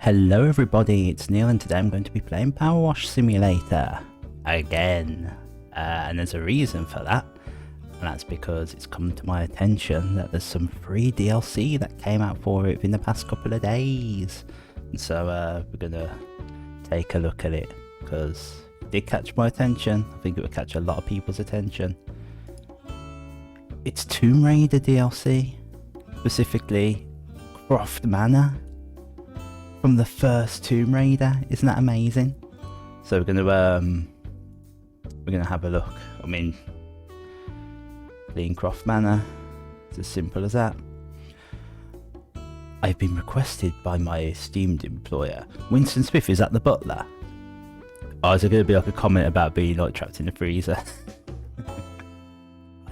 Hello everybody, it's Neil and today I'm going to be playing Powerwash Simulator again. And there's a reason for that, and that's because it's come to my attention that there's some free DLC that came out for it in the past couple of days. And so we're going to take a look at it because it did catch my attention. I think it would catch a lot of people's attention. It's Tomb Raider DLC, specifically Croft Manor. From the first Tomb Raider, isn't that amazing? So we're gonna have a look. I mean, Croft Manor, it's as simple as that. I've been requested by my esteemed employer. Winston Smith, is that the butler? Oh, is there gonna be like a comment about being like trapped in the freezer?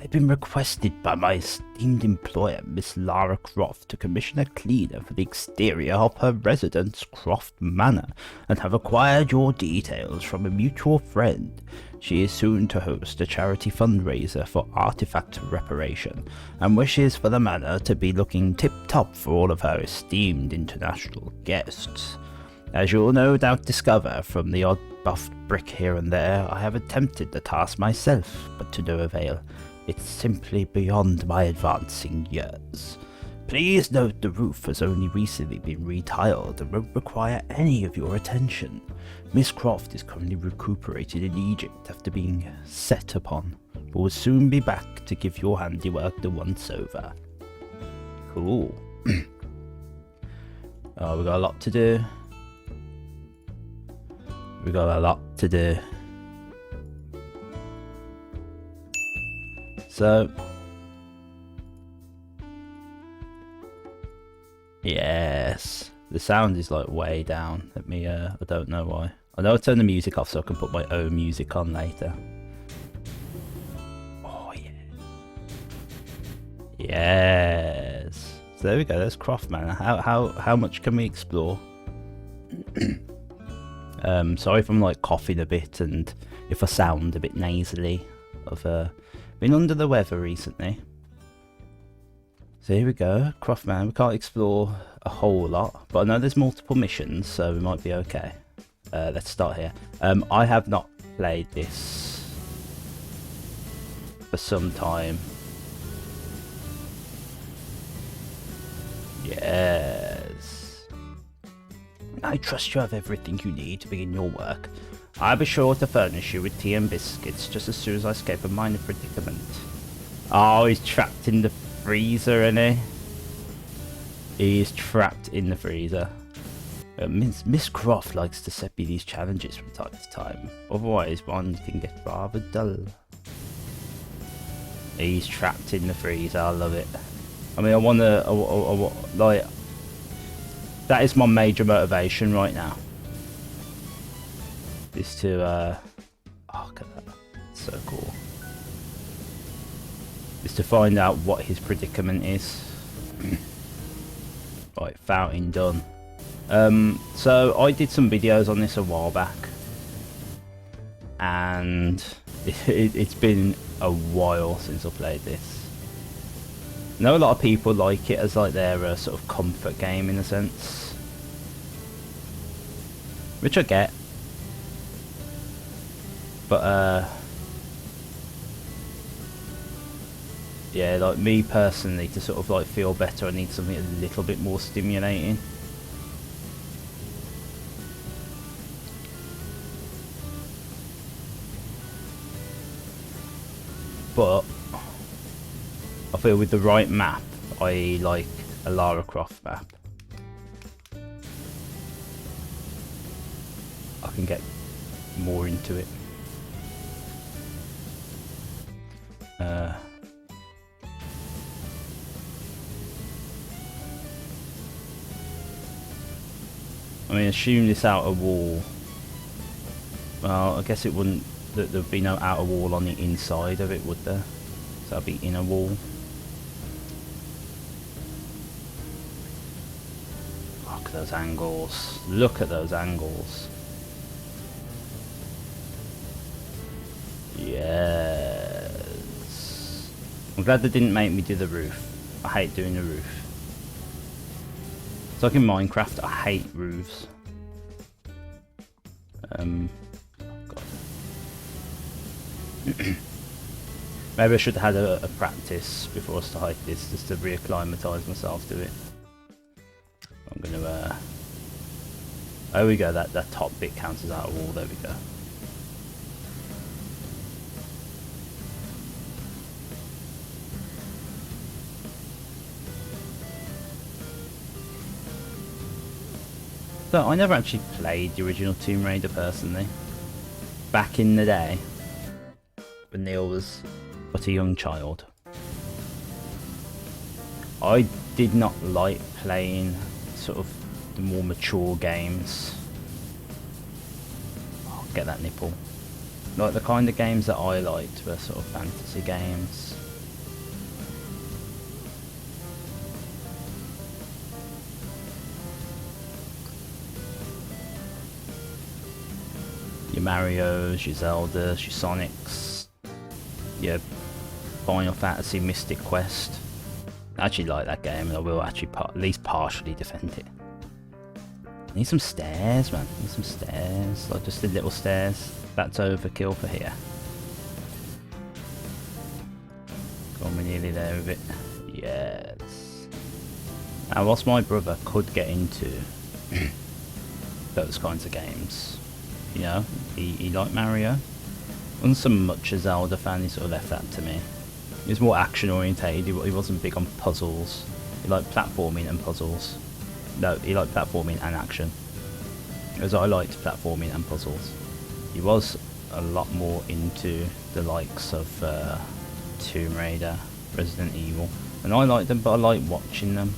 I've been requested by my esteemed employer, Miss Lara Croft, to commission a cleaner for the exterior of her residence, Croft Manor, and have acquired your details from a mutual friend. She is soon to host a charity fundraiser for artifact reparation, and wishes for the manor to be looking tip-top for all of her esteemed international guests. As you'll no doubt discover from the odd buffed brick here and there, I have attempted the task myself, but to no avail. It's simply beyond my advancing years. Please note the roof has only recently been retiled and won't require any of your attention. Miss Croft is currently recuperated in Egypt after being set upon, but will soon be back to give your handiwork the once-over. Cool. Oh, we got a lot to do. We got a lot to do. So, yes, the sound is like way down. Let me, I don't know why. I know I turned the music off so I can put my own music on later. Oh yeah. Yes. So there we go, there's Croft Manor. How much can we explore? Sorry if I'm like coughing a bit and if I sound a bit nasally. I've been under the weather recently. So here we go, Croft Manor. We can't explore a whole lot, but I know there's multiple missions, so we might be okay. Let's start here. I have not played this for some time. Yes. I trust you have everything you need to begin your work. I'll be sure to furnish you with tea and biscuits just as soon as I escape a minor predicament. Oh, he's trapped in the freezer, isn't he? He's trapped in the freezer. Miss Croft likes to set me these challenges from time to time. Otherwise, one can get rather dull. He's trapped in the freezer. I love it. I mean, I want like, that is my major motivation right now. Is to oh, look at that, it's so cool. Is to find out what his predicament is. Right, fountain done. So I did some videos on this a while back, and it's been a while since I played this. I know a lot of people like it as like their sort of comfort game in a sense, which I get. But yeah, like me personally, to sort of like feel better, I need something a little bit more stimulating. But I feel with the right map, I like a Lara Croft map, I can get more into it. I mean, assume this outer wall. Well, I guess it wouldn't. There'd be no outer wall on the inside of it, would there? So that'd be inner wall. Look at those angles. Look at those angles. Yes. I'm glad they didn't make me do the roof. I hate doing the roof. It's like in Minecraft, I hate roofs. God. Maybe I should have had a practice before I started this, just to reacclimatise myself to it. I'm gonna, there we go, that top bit counts as our wall, there we go. So I never actually played the original Tomb Raider personally. Back in the day, when Neil was but a young child. I did not like playing sort of the more mature games. Oh, get that nipple. Like the kind of games that I liked were sort of fantasy games. Your Marios, your Zeldas, your Sonics, your Final Fantasy Mystic Quest. I actually like that game, and I will actually at least partially defend it. Need some stairs, man. Need some stairs, like just the little stairs. That's overkill for here. Come on, we're nearly there with it. Yes. Now, whilst my brother could get into those kinds of games, you know, he liked Mario. Wasn't so much a Zelda fan, he sort of left that to me. He was more action orientated, he wasn't big on puzzles. He liked platforming and puzzles. No, he liked platforming and action. Whereas I liked platforming and puzzles. He was a lot more into the likes of Tomb Raider, Resident Evil. And I liked them, but I liked watching them.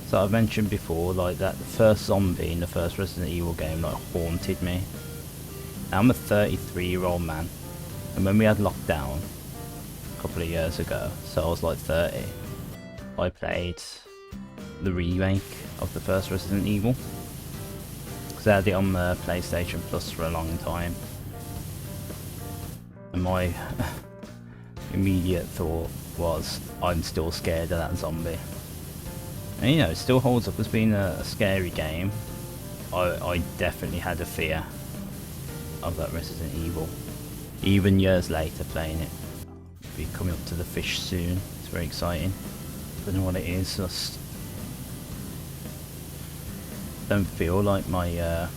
So I've mentioned before, like that first zombie in the first Resident Evil game like haunted me. Now I'm a 33-year-old man, and when we had lockdown a couple of years ago, so I was like 30, I played the remake of the first Resident Evil, because I had it on the PlayStation Plus for a long time, and my immediate thought was, I'm still scared of that zombie. And you know, it still holds up as being a scary game. I definitely had a fear of that Resident Evil, even years later playing it. Be coming up to the fish soon. It's very exciting. Don't know what it is. Just don't feel like my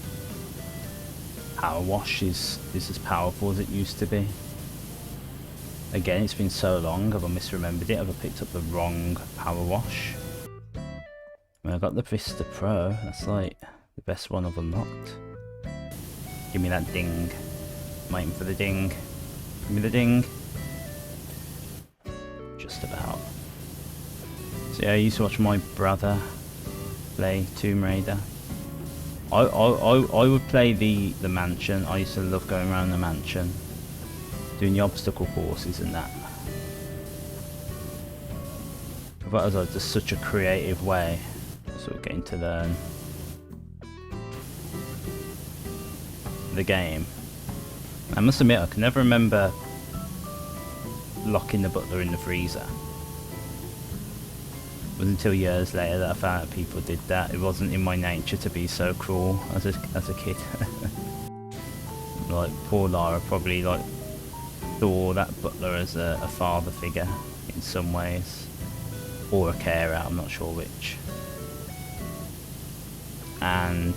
Powerwash is as powerful as it used to be. Again, it's been so long. Have I misremembered it? Have I picked up the wrong Powerwash? I mean, I got the Vista Pro. That's like the best one I've unlocked. Give me that ding. I'm waiting for the ding. Give me the ding. Just about. So yeah, I used to watch my brother play Tomb Raider. I would play the mansion. I used to love going around the mansion, doing the obstacle courses and that. I thought it was just such a creative way of sort of getting to learn the game. I must admit, I can never remember locking the butler in the freezer. It wasn't until years later that I found out people did that. It wasn't in my nature to be so cruel as a kid. Like, poor Lara probably like saw that butler as a father figure in some ways, or a carer, I'm not sure which. And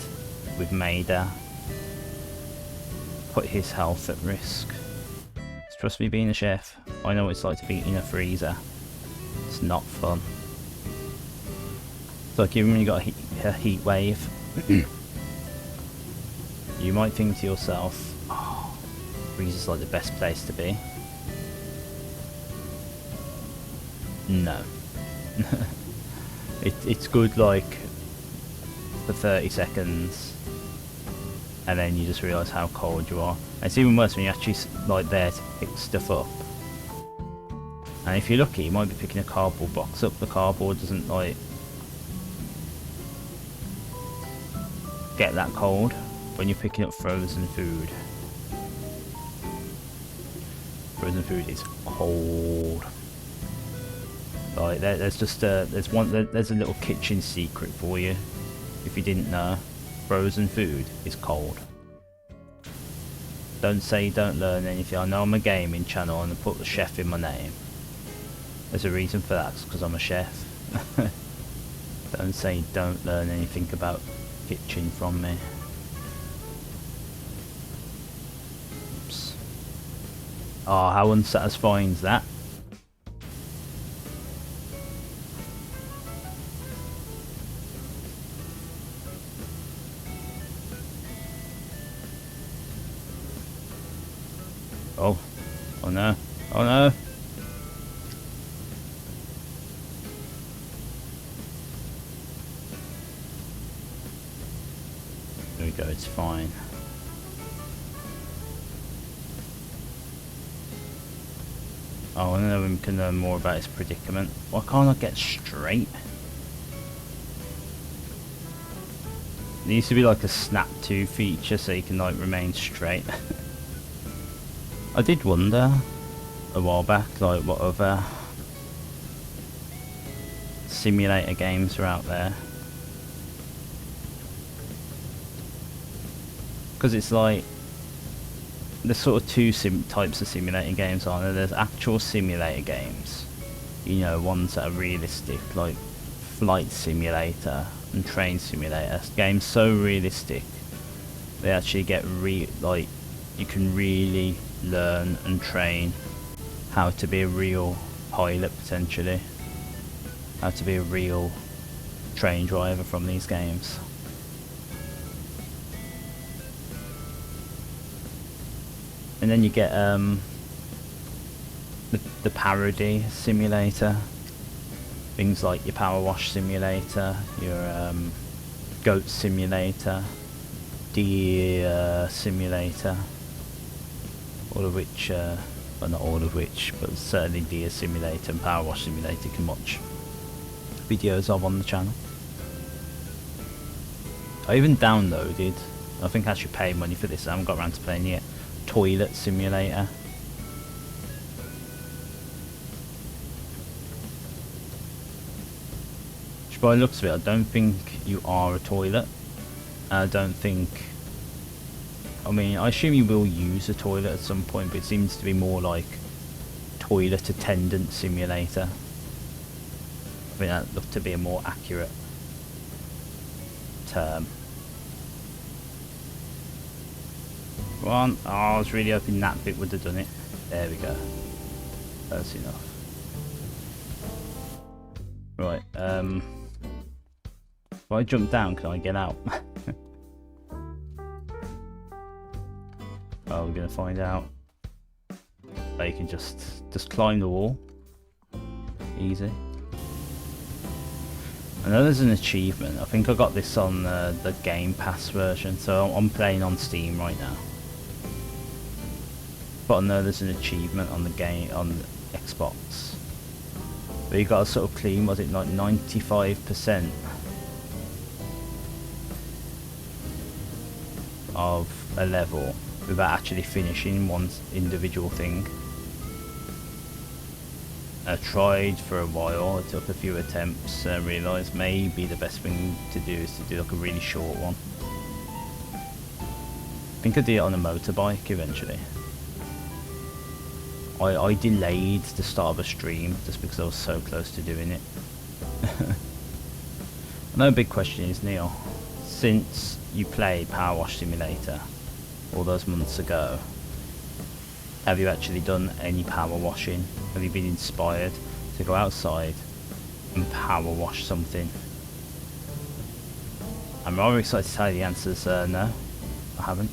we've made her put his health at risk. Trust me, being a chef, I know what it's like to be in a freezer. It's not fun. It's like even when you got a heat wave, you might think to yourself, oh, freezer's like the best place to be. No. It's good like for 30 seconds, and then you just realise how cold you are. And it's even worse when you're actually like there to pick stuff up. And if you're lucky, you might be picking a cardboard box up. The cardboard doesn't like get that cold when you're picking up frozen food. Frozen food is cold. Like there's just there's a little kitchen secret for you. If you didn't know, frozen food is cold. Don't say you don't learn anything. I know I'm a gaming channel and I put the chef in my name. There's a reason for that, because I'm a chef. Don't say you don't learn anything about kitchen from me. Oops. Oh, how unsatisfying is that? Oh. Oh no. Oh no. There we go, it's fine. Oh, I know we can learn more about his predicament. Why can't I get straight? There needs to be like a snap to feature so you can like remain straight. I did wonder a while back like what other simulator games are out there. Because it's like there's sort of two types of simulator games, aren't there? There's actual simulator games, you know, ones that are realistic, like Flight Simulator and Train Simulator. Games so realistic they actually get like you can really learn and train how to be a real pilot, potentially how to be a real train driver from these games. And then you get the parody simulator, things like your Powerwash Simulator, your Goat Simulator, Deer Simulator, all of which, well not all of which, but certainly Deer Simulator and Powerwash Simulator you can watch videos of on the channel. I even downloaded, I think I should pay money for this, I haven't got around to playing yet, Toilet Simulator. Which by the looks of it, I don't think you are a toilet. I don't think, I mean, I assume you will use a toilet at some point, but it seems to be more like Toilet Attendant Simulator. I think that looked to be a more accurate term. Come on. Oh, I was really hoping that bit would have done it. There we go. That's enough. Right, if I jump down, can I get out? Oh, we're gonna find out. Oh, you can just climb the wall. Easy. I know there's an achievement. I think I got this on the Game Pass version, so I'm playing on Steam right now. But I know there's an achievement on the game on the Xbox. But you got to sort of clean, was it like 95% of a level without actually finishing one individual thing. I tried for a while, I took a few attempts, realised maybe the best thing to do is to do like a really short one. I think I did it on a motorbike eventually. I delayed the start of a stream just because I was so close to doing it. Another big question is, Neil, since you played Powerwash Simulator all those months ago, have you actually done any power washing? Have you been inspired to go outside and power wash something? I'm rather excited to tell you the answers no, I haven't.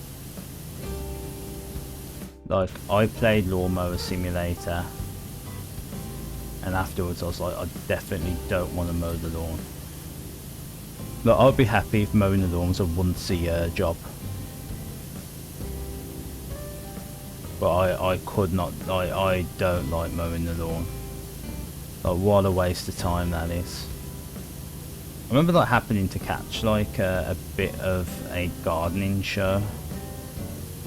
Like, I played Lawnmower Simulator and afterwards I was like, I definitely don't want to mow the lawn. Look, I'd be happy if mowing the lawn was a once a year job. But I could not, I don't like mowing the lawn. Like, what a waste of time that is. I remember that happening to catch like a bit of a gardening show.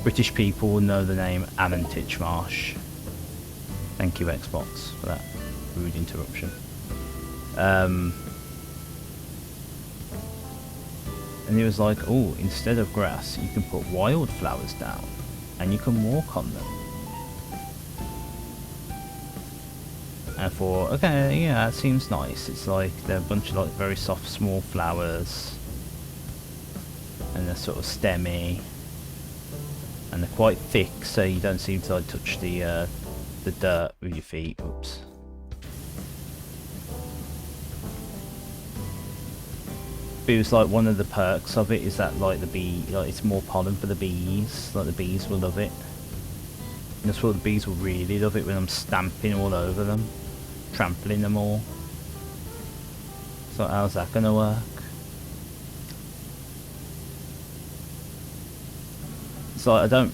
British people will know the name Alan Titchmarsh. Thank you Xbox for that rude interruption. And he was like, oh, instead of grass, you can put wildflowers down, and you can walk on them. And I thought, okay, yeah, that seems nice. It's like they're a bunch of like very soft, small flowers, and they're sort of stemmy, and they're quite thick, so you don't seem to like touch the dirt with your feet. Oops. But it was like one of the perks of it is that like it's more pollen for the bees. Like the bees will love it. And that's what the bees will really love it, when I'm stamping all over them, trampling them all. So how's that gonna work? It's like I don't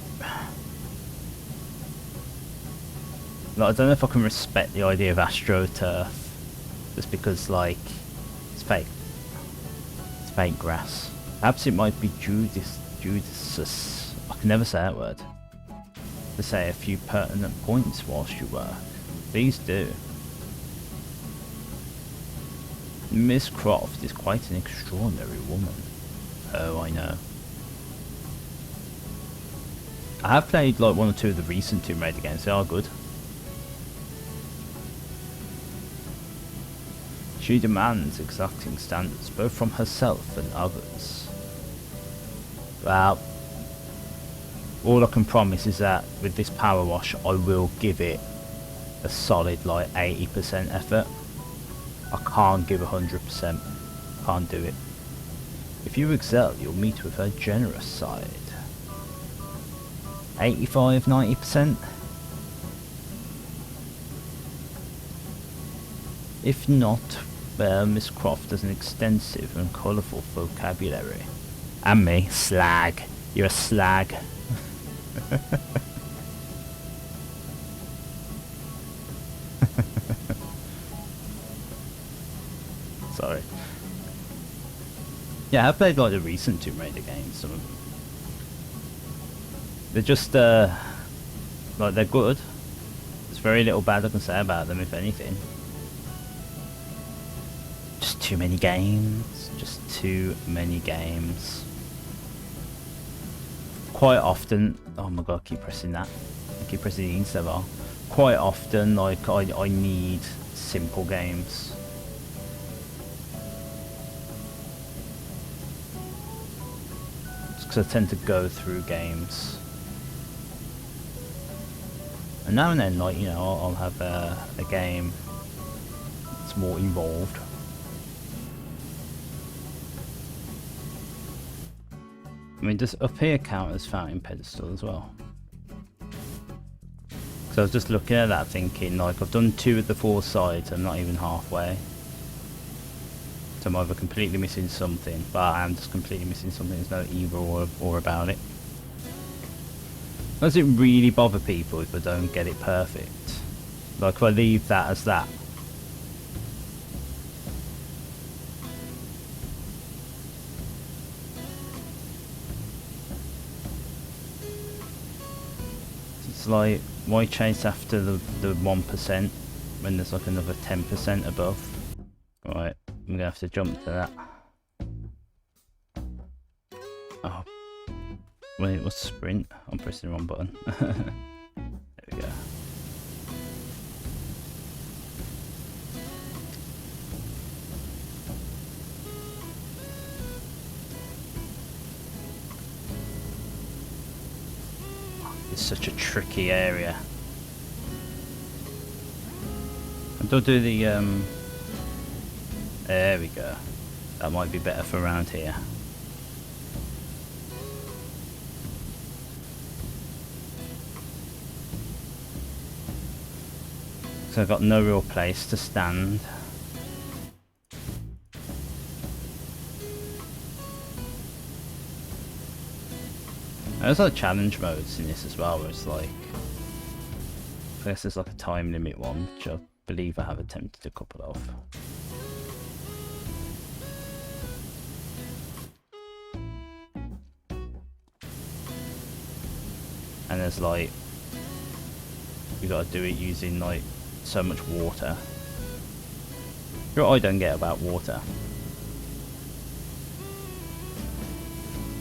know if I can respect the idea of AstroTurf just because like it's fake. It's fake grass. Perhaps it might be judicious. I can never say that word. To say a few pertinent points whilst you work. Please do. Miss Croft is quite an extraordinary woman. Oh, I know. I have played like one or two of the recent Tomb Raider games. They are good. She demands exacting standards, both from herself and others. Well, all I can promise is that with this power wash, I will give it a solid like 80% effort. I can't give 100%. Can't do it. If you excel, you'll meet with her generous side. 85, 90%? If not, Miss Croft has an extensive and colourful vocabulary. And me, slag. You're a slag. Sorry. Yeah, I've played like the recent Tomb Raider games, some of them. They're just, like they're good. There's very little bad I can say about them, if anything. Just too many games. Just too many games. Quite often, oh my god, I keep pressing that. I keep pressing the instead bar. Quite often, like, I need simple games. Because I tend to go through games. And now and then, like, you know, I'll have a game that's more involved. I mean, does up here count as fountain pedestal as well? So I was just looking at that thinking, like, I've done 2 of the 4 sides, I'm not even halfway. So I'm either completely missing something, but I am just completely missing something, there's no either or about it. Does it really bother people if I don't get it perfect? Like, if I leave that as that? It's like, why chase after the 1% when there's like another 10% above? Right, I'm gonna have to jump to that. Oh, wait, what's sprint? I'm pressing the wrong button. There we go. It's such a tricky area. And don't do the there we go. That might be better for around here. So I've got no real place to stand. There's like challenge modes in this as well, where it's like, I guess there's like a time limit one, which I believe I have attempted a couple of. And there's like, you gotta do it using like so much water. What I don't get about water.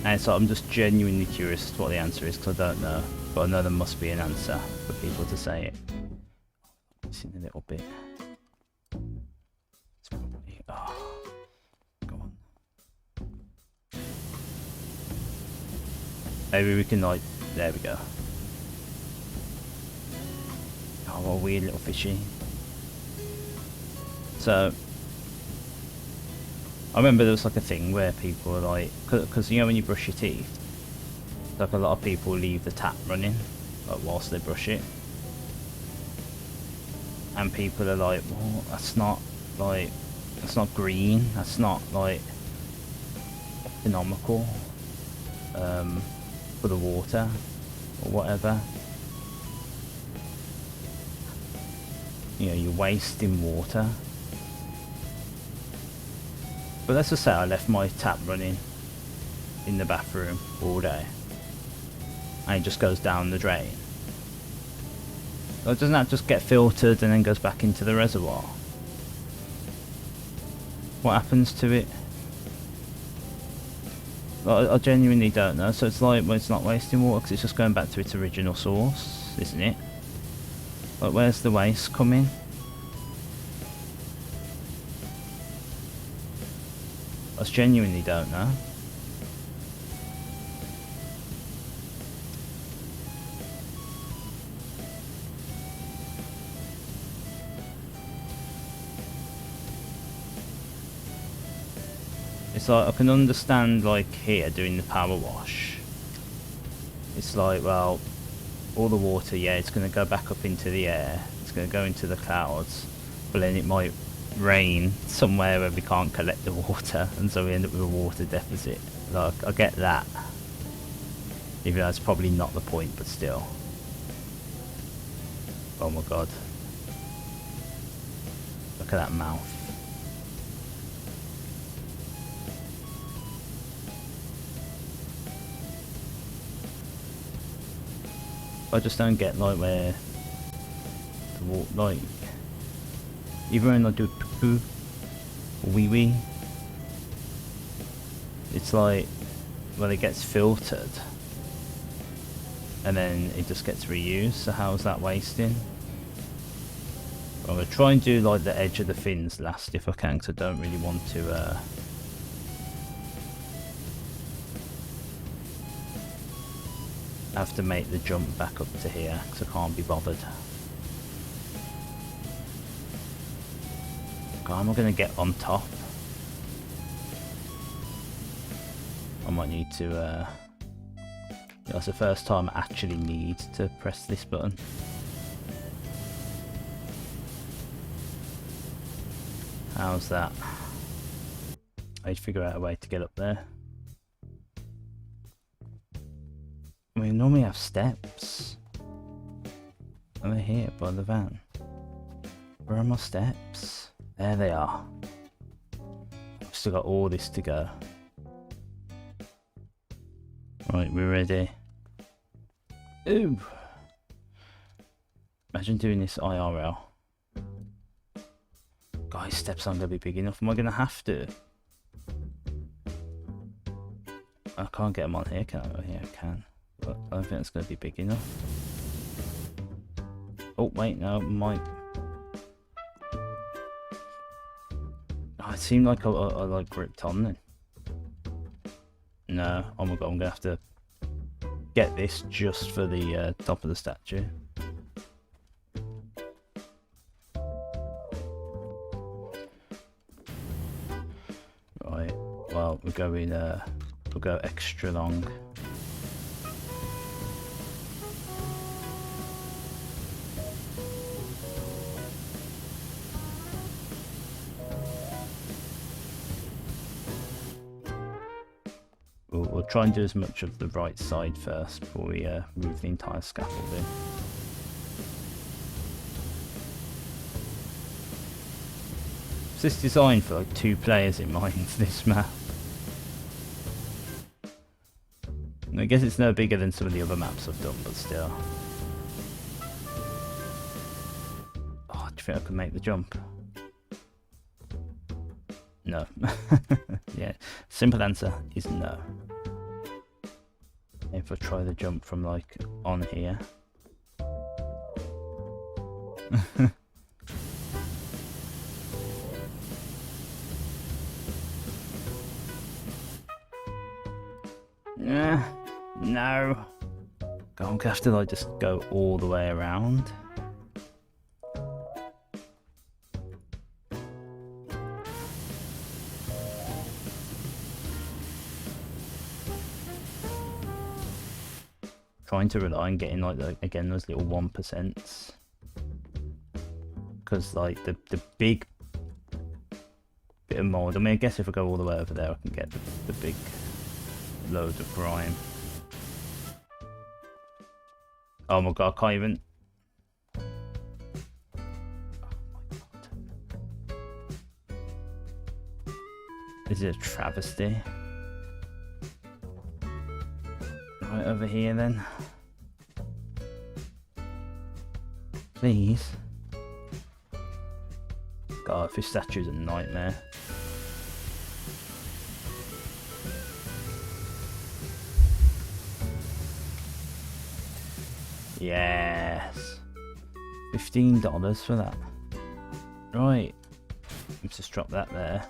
And so I'm just genuinely curious as to what the answer is, because I don't know. But I know there must be an answer for people to say it. It's in a little bit. It's probably... Oh, go on. Maybe we can like... There we go. Oh, what a weird little fishy. So... I remember there was like a thing where people were like... Because you know when you brush your teeth, like a lot of people leave the tap running like whilst they brush it. And people are like, well, that's not like... That's not green. That's not like... economical. For the water. Or whatever. You know, you're wasting water. But let's just say I left my tap running in the bathroom all day. And it just goes down the drain. Well, doesn't that just get filtered and then goes back into the reservoir? What happens to it? Well, I genuinely don't know. So it's like, well, it's not wasting water because it's just going back to its original source, isn't it? Like, where's the waste coming? I genuinely don't know. It's like, I can understand like here doing the power wash. It's like, well, all the water, yeah, it's going to go back up into the air. It's going to go into the clouds. But then it might rain somewhere where we can't collect the water, and so we end up with a water deficit. Like, I get that, even though it's probably not the point, but still. Oh my god, look at that mouth. I just don't get like where the water, like, even when I do poo or wee wee, it's like, well, it gets filtered and then it just gets reused. So how's that wasting? I'm gonna try and do like the edge of the fins last if I can, because I don't really want to have to make the jump back up to here because I can't be bothered. How am I going to get on top? I might need to... That's the first time I actually need to press this button. How's that? I need to figure out a way to get up there. We normally have steps. Are they here by the van? Where are my steps? There they are. I've still got all this to go. Right, we're ready. Ooh! Imagine doing this IRL. Guys, steps aren't going to be big enough. Am I going to have to? I can't get them on here, can I? Oh, yeah, I can. But I don't think it's going to be big enough. Oh, wait, no, might. Oh, it seemed like I like gripped on then. No, oh my god, I'm going to have to get this just for the top of the statue. Right, well, we're going, we'll go extra long. We'll try and do as much of the right side first before we move the entire scaffold in. Is this designed for like 2 players in mind, this map? I guess it's no bigger than some of the other maps I've done, but still. Oh, do you think I can make the jump? No. Yeah, simple answer is no. If I try the jump from like on here. No. God, I'm gonna have to like just go all the way around. Trying to rely on getting like again those little 1%, because like the big bit of mold. I mean, I guess if I go all the way over there, I can get the big load of grime. Oh my god, I can't even. Oh my god. This is a travesty. Right over here then. Please. God, fish statue's a nightmare. Yes. $15 for that. Right. Let's just drop that there.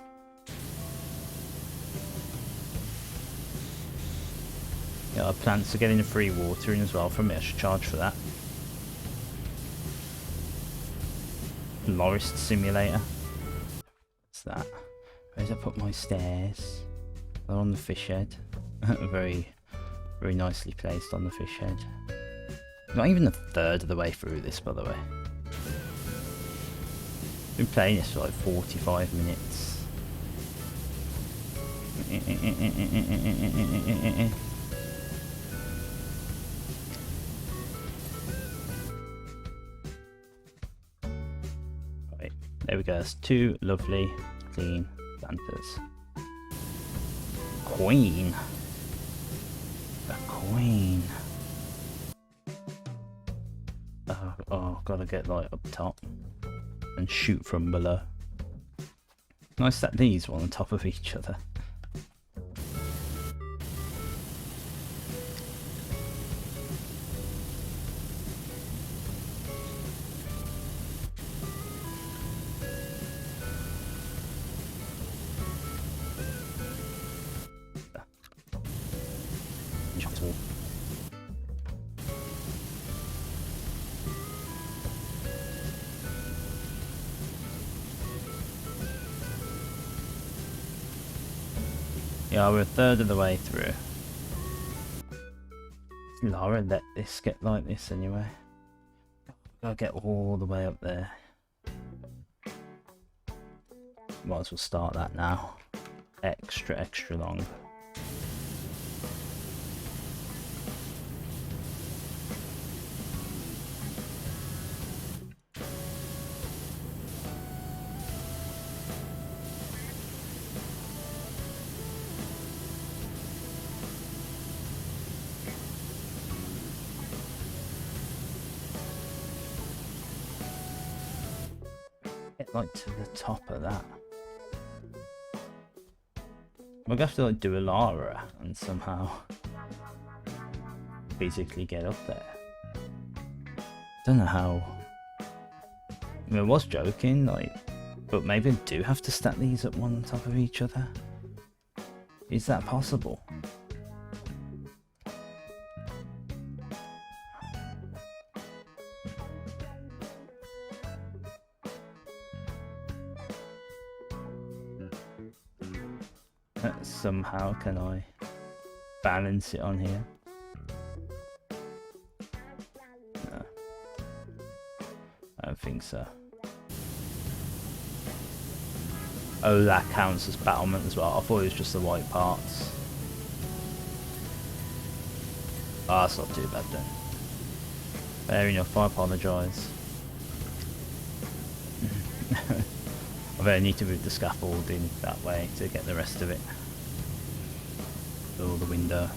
Yeah, our plants are getting the free water in as well from me. I should charge for that. Florist Simulator. What's that? Where did I put my stairs? They're on the fish head. Very nicely placed on the fish head. Not even a third of the way through this, by the way. Been playing this for like 45 minutes. Right, there we go. That's 2 lovely, clean planters. Queen. The queen. Oh, gotta get like up top and shoot from below. Nice that these one on top of each other. Yeah, we're a third of the way through. Lara let this get like this anyway. Gotta get all the way up there. Might as well start that now. Extra long. Get like to the top of that. We're gonna have to like do a Lara and somehow physically get up there. Don't know how. I mean, I was joking, like, but maybe I do have to stack these up one on top of each other. Is that possible? Somehow can I balance it on here? No, I don't think so. Oh, that counts as battlement as well. I thought it was just the white parts. Oh, that's not too bad then. Fair enough, I apologise. I better need to move the scaffolding that way to get the rest of it. Fill the window.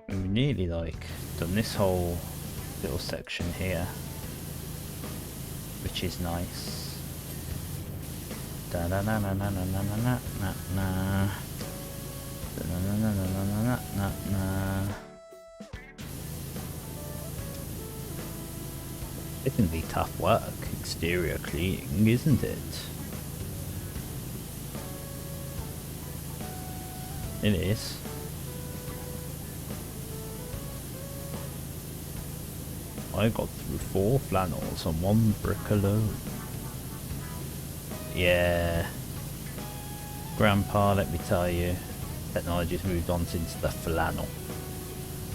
And we've nearly like done this whole little section here, which is nice. Da na na na na na na na na na. Da na na na na na na na na. Definitely tough work, exterior cleaning, isn't it? It is. I got through 4 flannels on 1 brick alone. Yeah. Grandpa, let me tell you, technology's moved on since the flannel.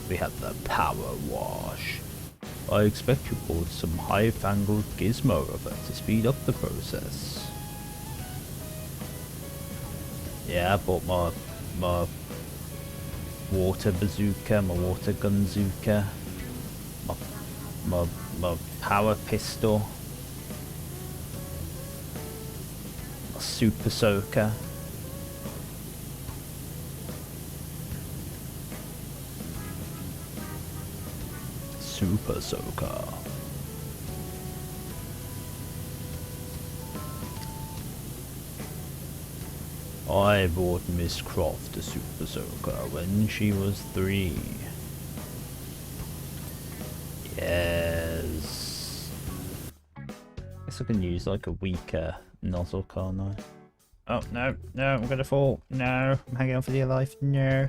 We have the power wash. I expect you bought some high-fangled gizmo of it to speed up the process. Yeah, I bought my water bazooka, my water gunzooka, my power pistol, my super soaker. Super soaker. I bought Miss Croft a super soaker when she was 3. Yes. Guess I can use like a weaker nozzle, can't I? Oh no, no, I'm gonna fall. No, I'm hanging on for dear life. No.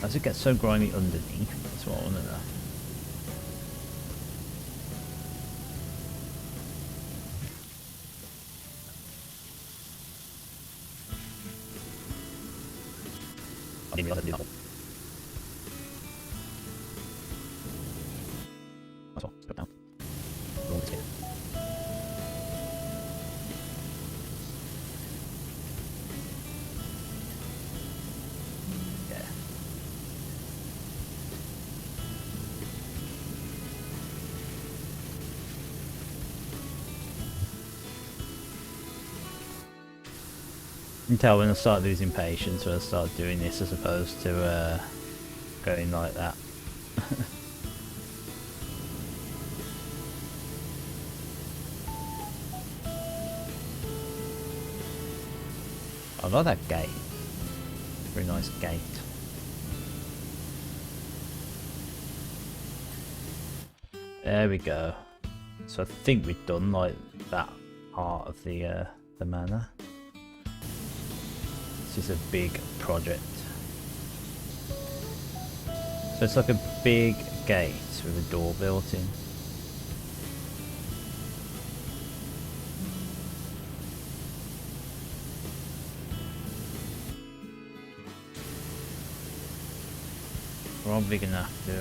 Does it get so grimy underneath? That's what I want to know. I didn't realize I could do that. That's all. Let's go down. Roll this here. Yeah. You can tell when I start losing patience when I start doing this as opposed to going like that. I like that gate. Very nice gate. There we go. So I think we've done like that part of the manor. This is a big project. So it's like a big gate with a door built in. Probably gonna have to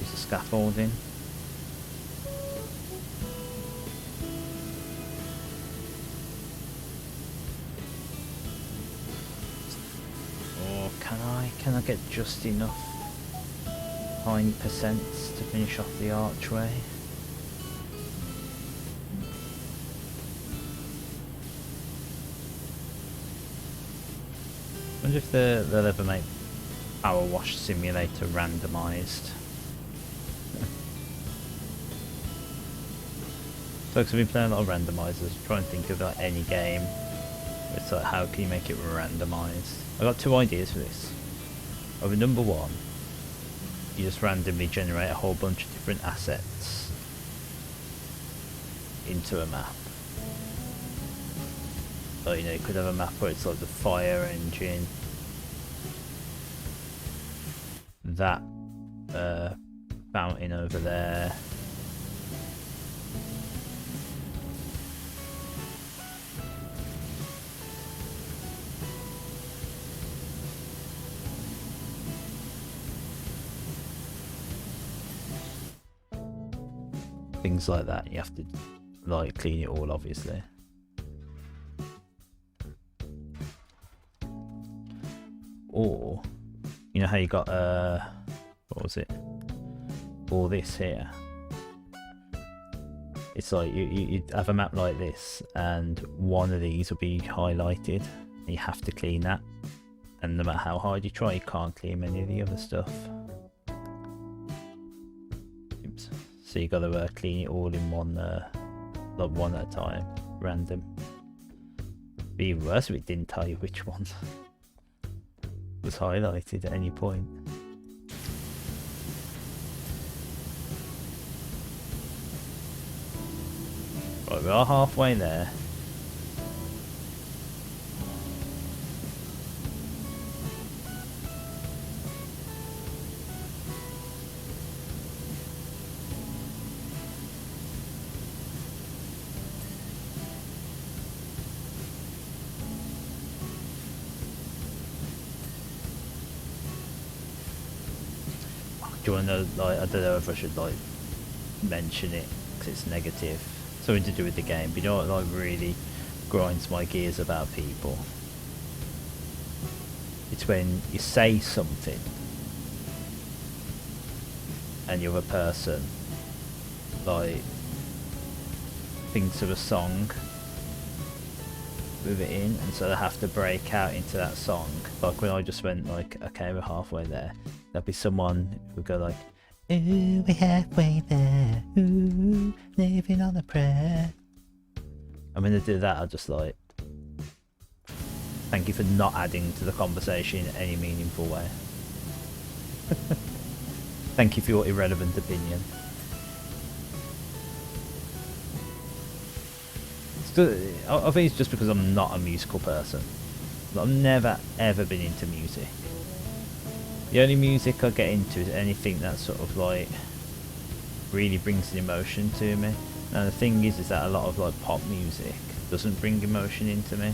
use the scaffolding. Or can I get just enough 9% to finish off the archway? I wonder if they'll ever make Powerwash Simulator randomised. So I've been playing a lot of randomisers, trying to think of like any game. It's like, how can you make it randomised? I've got 2 ideas for this. Over number 1, you just randomly generate a whole bunch of different assets into a map. So you know, you could have a map where it's like the fire engine, that fountain over there, things like that. You have to like clean it all, obviously. Or you know how you got what was it, all this here? It's like you have a map like this and one of these will be highlighted and you have to clean that, and no matter how hard you try you can't clean any of the other stuff. Oops. So you gotta clean it all in one, like one at a time, random. Be even worse if it didn't tell you which one was highlighted at any point. Right, we are halfway there. Do you want to know, like, I don't know if I should, like, mention it, because it's negative. Something to do with the game, but you know what, like, really grinds my gears about people? It's when you say something, and the other person, like, thinks of a song with it in, and so they have to break out into that song. Like when I just went like, okay, we're halfway there. There'll be someone who would go like, ooh, we're halfway there, ooh, living on a prayer. And when they do that, I'll just like, thank you for not adding to the conversation in any meaningful way. Thank you for your irrelevant opinion. I think it's just because I'm not a musical person. I've never ever been into music. The only music I get into is anything that sort of like really brings an emotion to me. Now the thing is that a lot of like pop music doesn't bring emotion into me.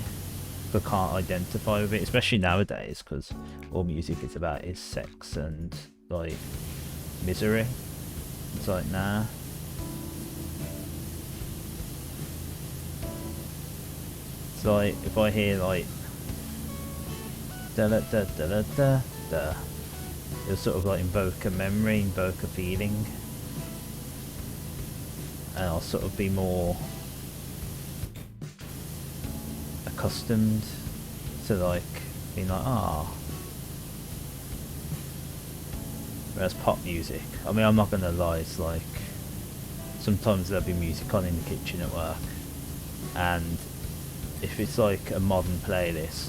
I can't identify with it, especially nowadays, because all music is about is sex and like misery. It's like, nah. It's like if I hear like da da da da da da, it'll sort of like invoke a memory, invoke a feeling, and I'll sort of be more accustomed to like being like, ah. Whereas pop music, I mean, I'm not gonna lie, it's like sometimes there'll be music on in the kitchen at work, and if it's like a modern playlist,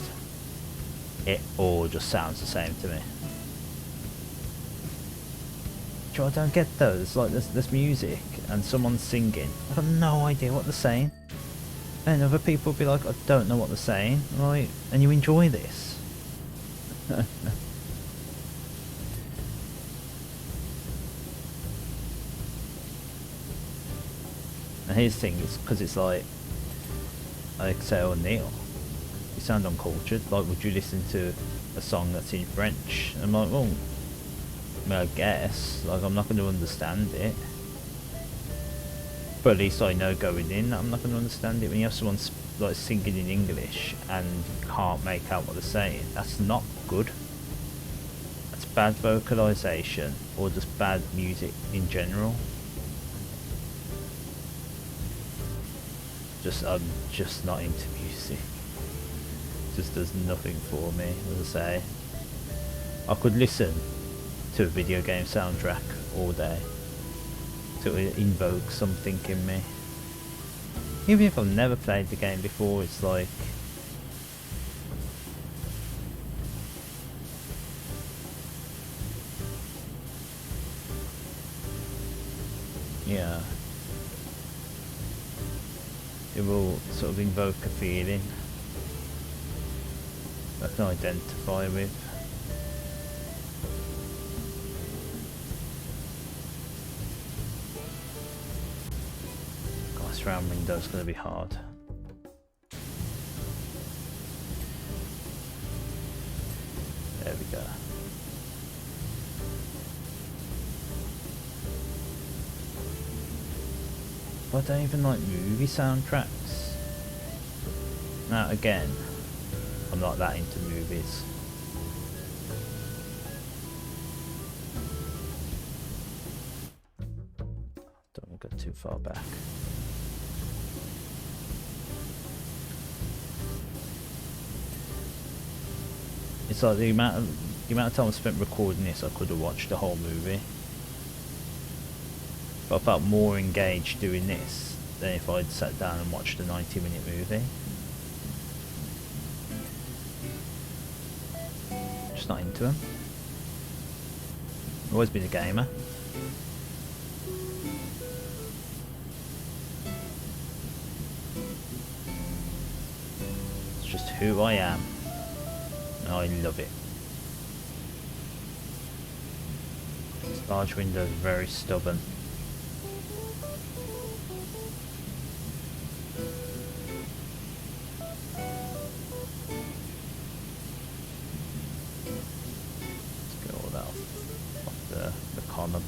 it all just sounds the same to me. Do you know, I don't get those. Like there's music and someone's singing. I've got no idea what they're saying. And other people will be like, I don't know what they're saying. Right, and you enjoy this. And here's the thing, it's because it's like say, oh Neil, you sound uncultured, like would you listen to a song that's in French? And I'm like, well, I mean, I guess, like I'm not going to understand it, but at least I know going in that I'm not going to understand it. When you have someone like singing in English and you can't make out what they're saying, that's not good. That's bad vocalization, or just bad music in general. I'm just not into music. It just does nothing for me. As I say, I could listen to a video game soundtrack all day to invoke something in me. Even if I've never played the game before, it's like, yeah, it will sort of invoke a feeling I can identify with. God, this round window's going to be hard. There we go. I don't even like movie soundtracks. Now again, I'm not that into movies. Don't want to go too far back. It's like the amount of time I spent recording this, I could have watched the whole movie. But I felt more engaged doing this than if I'd sat down and watched a 90-minute movie. Just not into them. Always been a gamer. It's just who I am. And I love it. This large window is very stubborn. The column.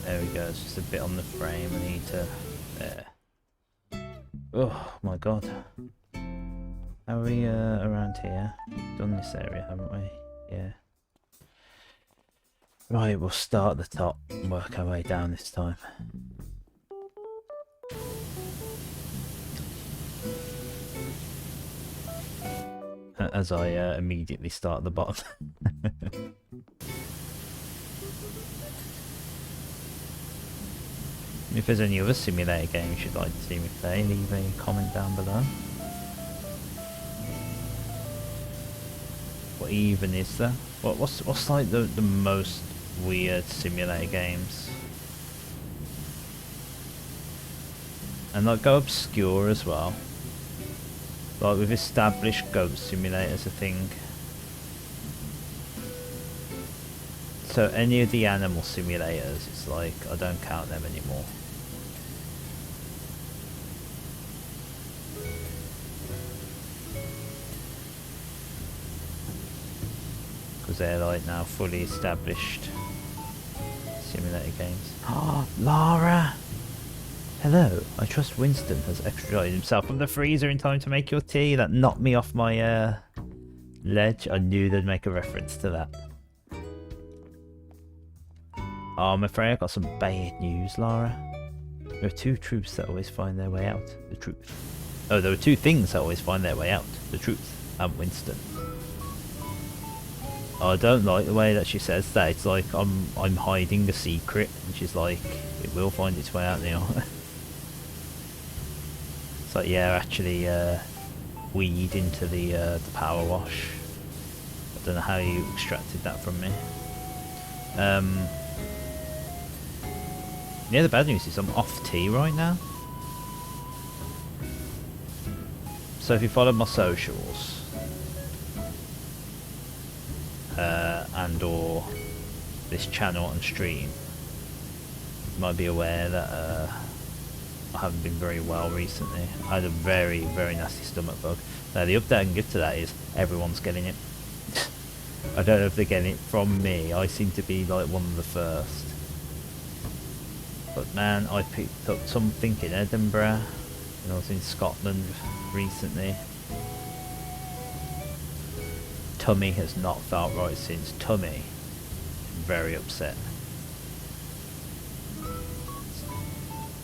There we go, it's just a bit on the frame. I need to... there. Oh my god. Are we around here? Done this area, haven't we? Yeah. Right, we'll start at the top and work our way down this time. As I immediately start at the bottom. If there's any other simulator games you'd like to see me play, leave a comment down below. What even is there? What's like the most weird simulator games? And like go obscure as well. Like we've established Goat Simulator as a thing. So any of the animal simulators, it's like I don't count them anymore. Because they're like now fully established simulator games. Oh, Lara! Hello, I trust Winston has extradited himself from the freezer in time to make your tea. That knocked me off my ledge. I knew they'd make a reference to that. Oh, I'm afraid I got some bad news, Lara. There are two truths that always find their way out. The truth. Oh, there are two things that always find their way out. The truth and Winston. Oh, I don't like the way that she says that. It's like I'm hiding a secret, and she's like, it will find its way out now. It's like, yeah, actually, weed into the power wash. I don't know how you extracted that from me. Yeah, the bad news is I'm off tea right now. So if you follow my socials, and or this channel and stream, you might be aware that I haven't been very well recently. I had a very, very nasty stomach bug. Now the update I can give to that is everyone's getting it. I don't know if they're getting it from me. I seem to be like one of the first. But man, I picked up something in Edinburgh when I was in Scotland recently. Tummy has not felt right since. Tummy, very upset.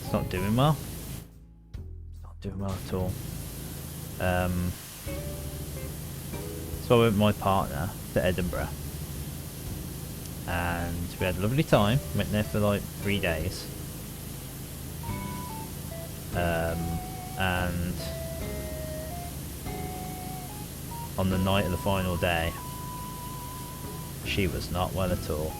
It's not doing well. It's not doing well at all. So I went with my partner to Edinburgh. And we had a lovely time. Went there for like 3 days. And on the night of the final day, she was not well at all.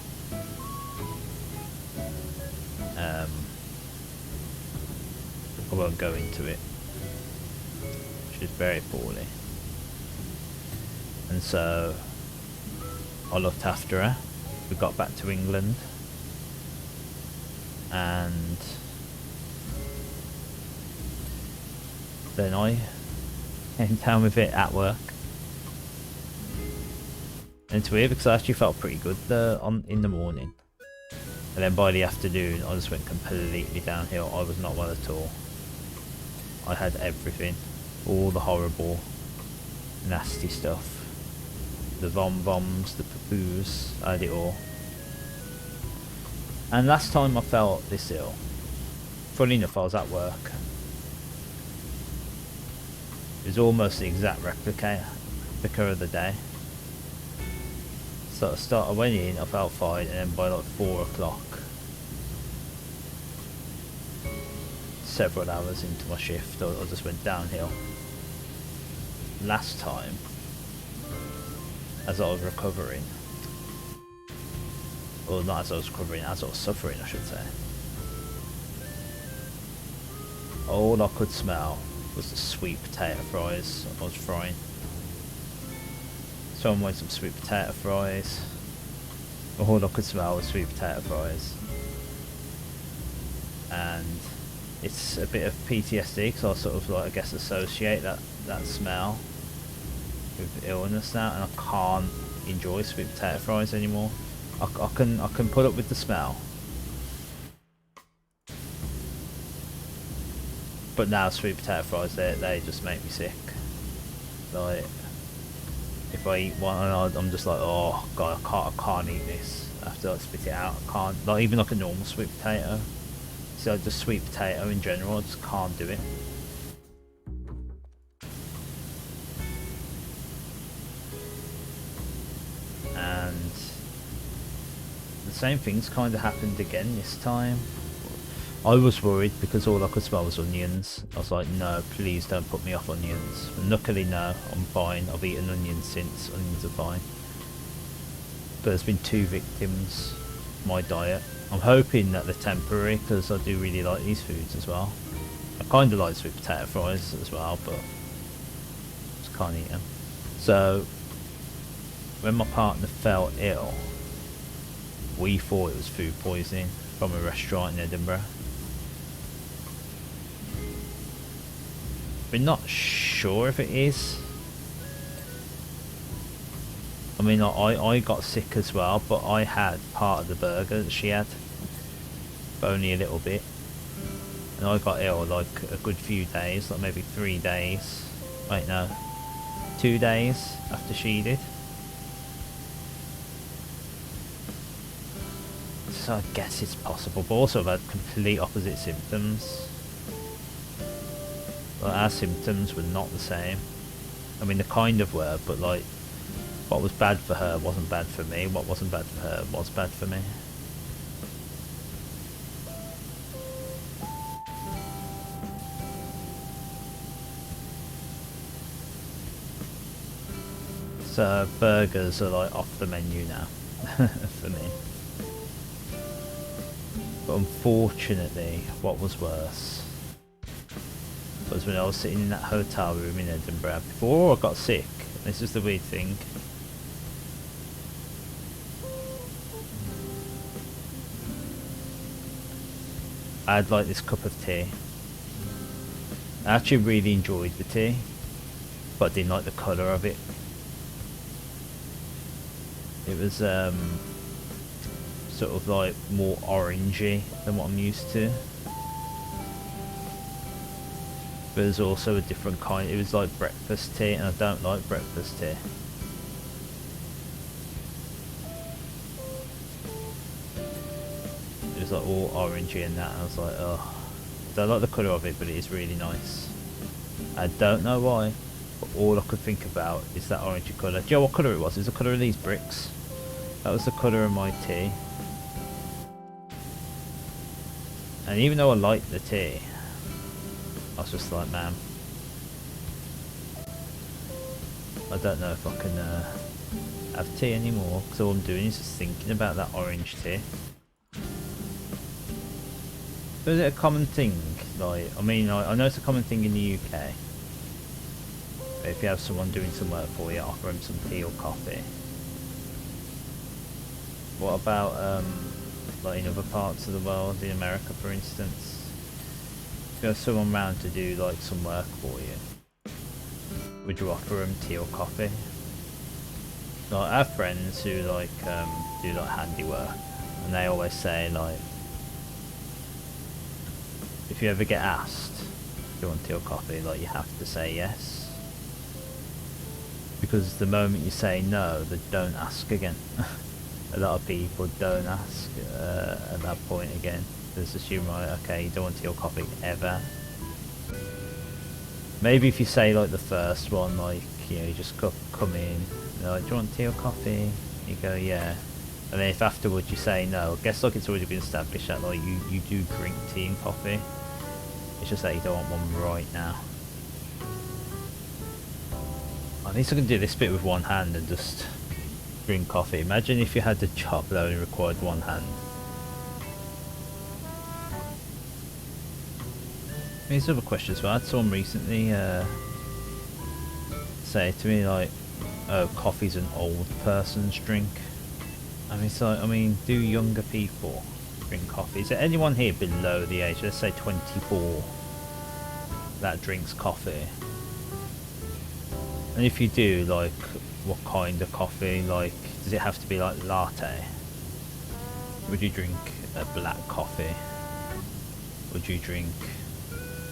I won't go into it. She was very poorly. And so I looked after her. We got back to England. And then I came down with it at work. And it's weird because I actually felt pretty good in the morning. And then by the afternoon I just went completely downhill. I was not well at all. I had everything. All the horrible, nasty stuff. The vom-voms, the poo-poos, I had it all. And last time I felt this ill, funny enough, I was at work. It was almost the exact replica of the day. So I went in, I felt fine, and then by like 4 o'clock, several hours into my shift, I just went downhill. Last time, as I was recovering, or not as I was recovering, as I was suffering I should say, all I could smell was the sweet potato fries I was frying. So I wanted some sweet potato fries. All I could smell was sweet potato fries. And it's a bit of PTSD because I sort of like, I guess, associate that smell with illness now, and I can't enjoy sweet potato fries anymore. I can put up with the smell, but now sweet potato fries, they just make me sick. Like, if I eat one, I'm just like, oh god, I can't eat this. I have to like spit it out. I can't, not even like a normal sweet potato. So just sweet potato in general, I just can't do it. And the same things kind of happened again this time. I was worried because all I could smell was onions. I was like, no, please don't put me off onions. And luckily, no, I'm fine. I've eaten onions since. Onions are fine. But there's been 2 victims of my diet. I'm hoping that they're temporary because I do really like these foods as well. I kind of like sweet potato fries as well, but just can't eat them. So when my partner fell ill, we thought it was food poisoning from a restaurant in Edinburgh. We're not sure if it is. I mean, I got sick as well, but I had part of the burger that she had, but only a little bit. And I got ill like a good few days, like maybe 3 days. Wait, no, 2 days after she did. So I guess it's possible, but also I've had complete opposite symptoms. Like, our symptoms were not the same. I mean, they kind of were, but like, what was bad for her wasn't bad for me. What wasn't bad for her was bad for me. So burgers are like off the menu now for me. But unfortunately, what was worse was when I was sitting in that hotel room in Edinburgh before I got sick. This is the weird thing. I had like this cup of tea. I actually really enjoyed the tea, but I didn't like the colour of it. It was sort of like more orangey than what I'm used to. But there's also a different kind. It was like breakfast tea, and I don't like breakfast tea. It was like all orangey and that, and I was like, oh. I don't like the colour of it, but it is really nice. I don't know why, but all I could think about is that orangey colour. Do you know what colour it was? It was the colour of these bricks. That was the colour of my tea. And even though I liked the tea, I was just like, man, I don't know if I can have tea anymore, because all I'm doing is just thinking about that orange tea. So is it a common thing? Like, I mean, I know it's a common thing in the UK. But if you have someone doing some work for you, offer them some tea or coffee. What about like in other parts of the world, in America for instance? If you have someone around to do like some work for you, would you offer them tea or coffee? Like, I have friends who like do like handiwork, and they always say like, if you ever get asked you want tea or coffee, like you have to say yes. Because the moment you say no, they don't ask again. A lot of people don't ask at that point again. They just assume, right, okay, you don't want tea or coffee ever. Maybe if you say like the first one, like, you know, you just come in, like, do you want tea or coffee? You go, yeah. And then if afterwards you say no, I guess like it's already been established that like you do drink tea and coffee. It's just that you don't want one right now. At least I can do this bit with one hand and just drink coffee. Imagine if you had the job that only required one hand. Here's another question as well. I had someone recently say to me like, oh, coffee's an old person's drink. I mean, so, I mean, do younger people drink coffee? Is there anyone here below the age, let's say 24, that drinks coffee? And if you do, like, what kind of coffee? Like, does it have to be like latte? Would you drink a black coffee? Would you drink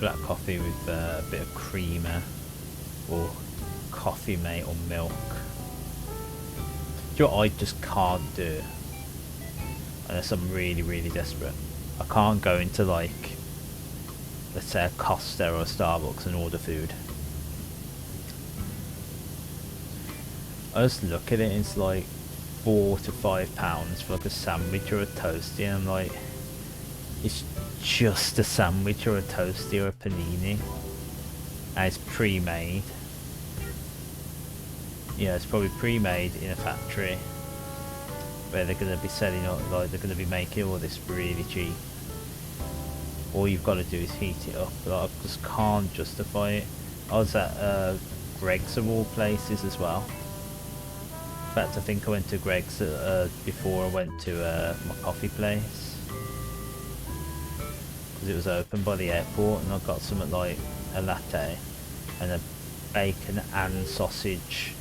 black coffee with a bit of creamer? Or coffee mate or milk? Do you know what I just can't do? Unless I'm really, really desperate. I can't go into like, let's say a Costa or a Starbucks and order food. I just look at it, it's like £4 to £5 for like a sandwich or a toasty, and I'm like, it's just a sandwich or a toasty or a panini, and it's pre-made. Yeah, it's probably pre-made in a factory where they're going to be selling, like they're going to be making all this really cheap. All you've got to do is heat it up. Like, I just can't justify it. I was at Greg's of all places as well. In fact, I think I went to Greg's before I went to my coffee place, because it was open by the airport, and I got something like a latte and a bacon and sausage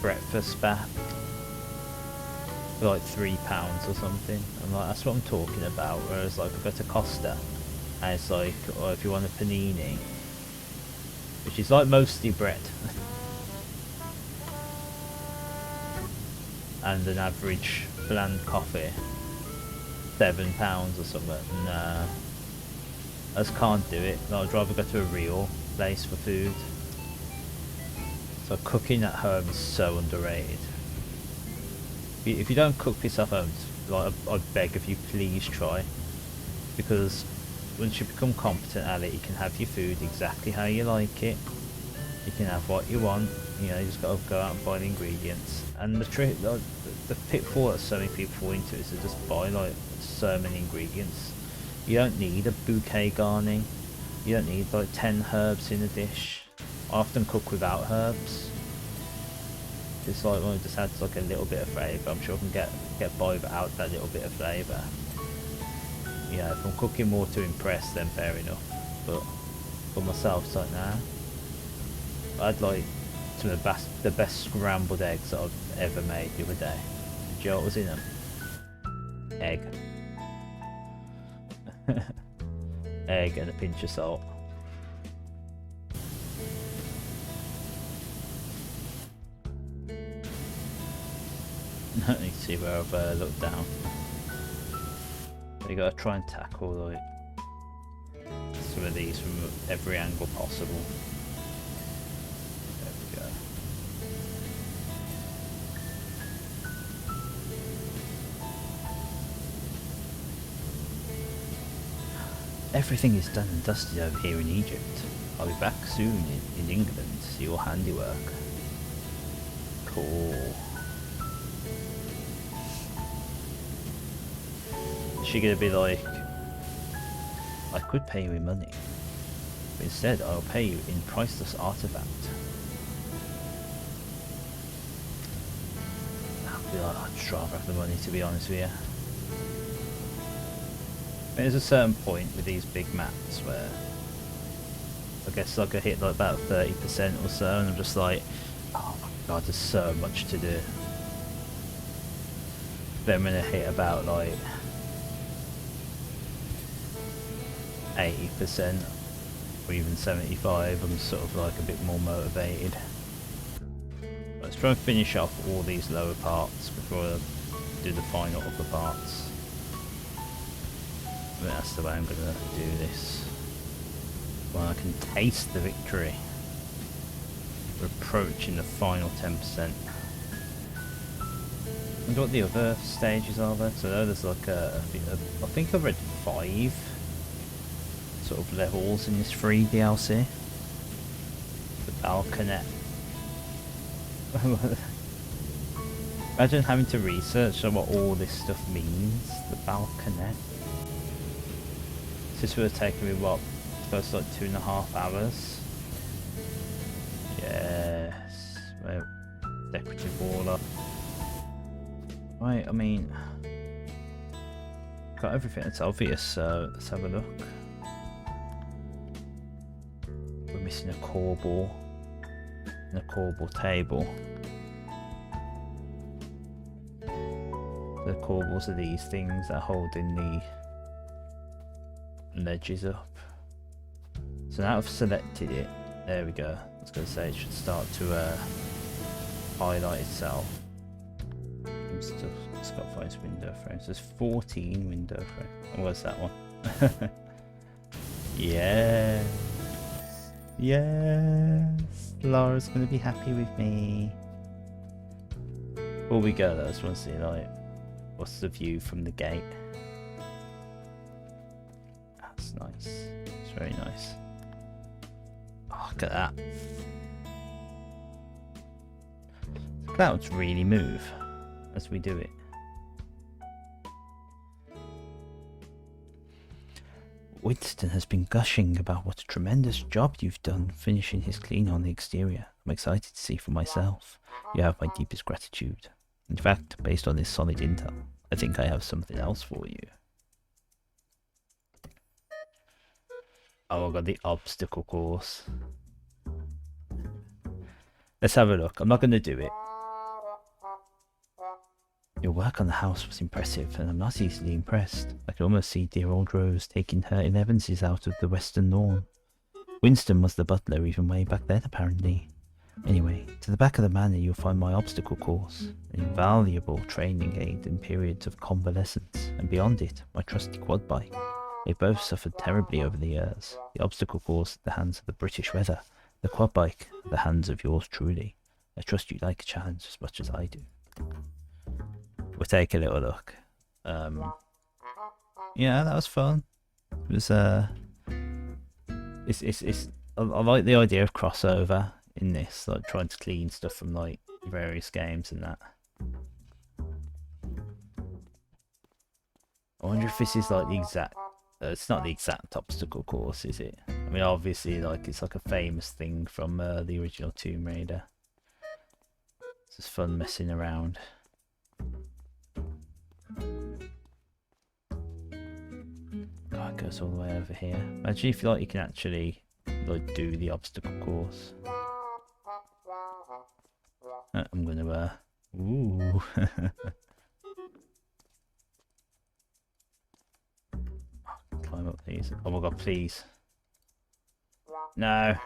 breakfast bat for like £3 or something. I'm like, that's what I'm talking about. Whereas like I go to Costa and it's like, or if you want a panini, which is like mostly bread, and an average bland coffee, £7 or something. Nah, I just can't do it. Like, I'd rather go to a real place for food. So cooking at home is so underrated. If you don't cook for yourself at home, like, I beg of you, please try. Because once you become competent at it, you can have your food exactly how you like it. You can have what you want. You know, you just got to go out and buy the ingredients. And the trick, like, the pitfall that so many people fall into is to just buy like so many ingredients. You don't need a bouquet garni. You don't need like 10 herbs in a dish. I often cook without herbs. It's like, well, it just adds like a little bit of flavour. I'm sure I can get by without that little bit of flavour. Yeah, if I'm cooking more to impress, then fair enough. But for myself, it's like, nah. I had like some of the best scrambled eggs that I've ever made the other day. Do you know what was in them? Egg. Egg and a pinch of salt. Let me see where I've looked down. You gotta try and tackle like some of these from every angle possible. There we go. Everything is done and dusted over here in Egypt. I'll be back soon in England to see your handiwork. Cool. Is she gonna be like, I could pay you in money, but instead I'll pay you in priceless artifact. I'll be like, I'd just rather have the money, to be honest with you. There's a certain point with these big maps where I guess like I hit like about 30% or so, and I'm just like, oh my god, there's so much to do. Then I'm gonna hit about like 80%, or even 75, I'm sort of like a bit more motivated. Let's try and finish off all these lower parts before I do the final upper parts. I think that's the way I'm going to do this. Well, I can taste the victory. We're approaching the final 10%. I wonder what the other stages are there. So there's like I think I've read 5 sort of levels in this free DLC. The balcony. Imagine having to research on what all this stuff means. The balcony. This would have taken me what? First like 2.5 hours. Yes. Well, decorative wall up. Right, I mean, got everything that's obvious, so let's have a look. We're missing a core ball and a core ball table. The core balls are these things that are holding the ledges up. So now I've selected it. There we go. I was going to say it should start to highlight itself. Stuff. It's got 5 window frames. There's 14 window frames. Oh, where's that one? Yes. Yes. Lara's going to be happy with me. Before we go though, I just want to see like, what's the view from the gate? That's nice. It's very nice. Oh, look at that. The clouds really move as we do it. Winston has been gushing about what a tremendous job you've done finishing his clean on the exterior. I'm excited to see for myself. You have my deepest gratitude. In fact, based on this solid intel, I think I have something else for you. Oh, I got the obstacle course. Let's have a look. I'm not going to do it. Your work on the house was impressive, and I'm not easily impressed. I can almost see dear old Rose taking her 11s out of the western lawn. Winston was the butler even way back then, apparently. Anyway, to the back of the manor you'll find my obstacle course, an invaluable training aid in periods of convalescence, and beyond it, my trusty quad bike. They both suffered terribly over the years. The obstacle course at the hands of the British weather, the quad bike at the hands of yours truly. I trust you like a challenge as much as I do. We'll take a little look. Yeah, that was fun. It was I like the idea of crossover in this, like trying to clean stuff from like various games and that. I wonder if this is like the exact. It's not the exact obstacle course, is it? I mean, obviously, like it's like a famous thing from the original Tomb Raider. It's just fun messing around. God, it goes all the way over here. Imagine if like you can actually like do the obstacle course. I'm gonna ooh. Climb up these. Oh my god, please. No.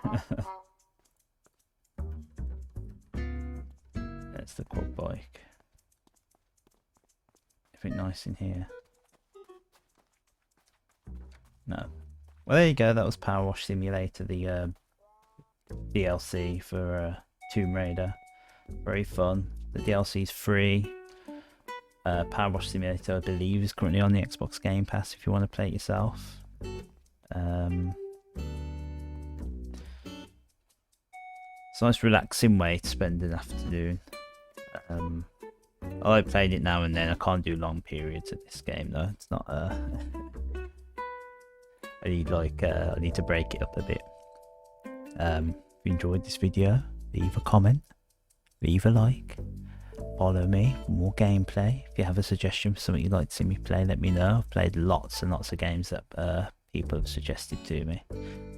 That's the quad bike. Anything nice in here? No. Well, there you go. That was Powerwash Simulator, the DLC for Tomb Raider. Very fun. The DLC is free. Powerwash Simulator, I believe, is currently on the Xbox Game Pass if you want to play it yourself. It's a nice relaxing way to spend an afternoon. I like playing it now and then. I can't do long periods of this game though. It's not I need to break it up a bit. If you enjoyed this video, leave a comment, leave a like, follow me for more gameplay. If you have a suggestion for something you'd like to see me play, let me know. I've played lots and lots of games that people have suggested to me.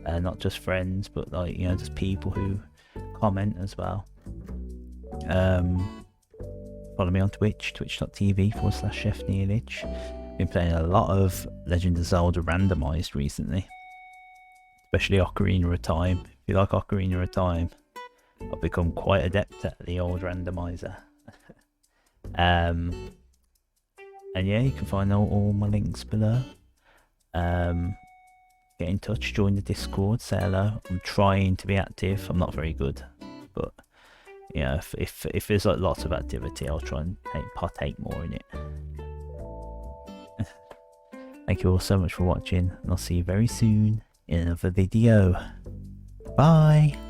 Not just friends, but like, you know, just people who comment as well. Follow me on Twitch, twitch.tv/ChefNeilage. Been playing a lot of Legend of Zelda randomized recently. especially Ocarina of Time. If you like Ocarina of Time, I've become quite adept at the old randomizer. And yeah, you can find all my links below. Get in touch, join the Discord, say hello. I'm trying to be active. I'm not very good, but yeah, if there's like lots of activity, I'll try and partake more in it. Thank you all so much for watching, and I'll see you very soon in another video. Bye!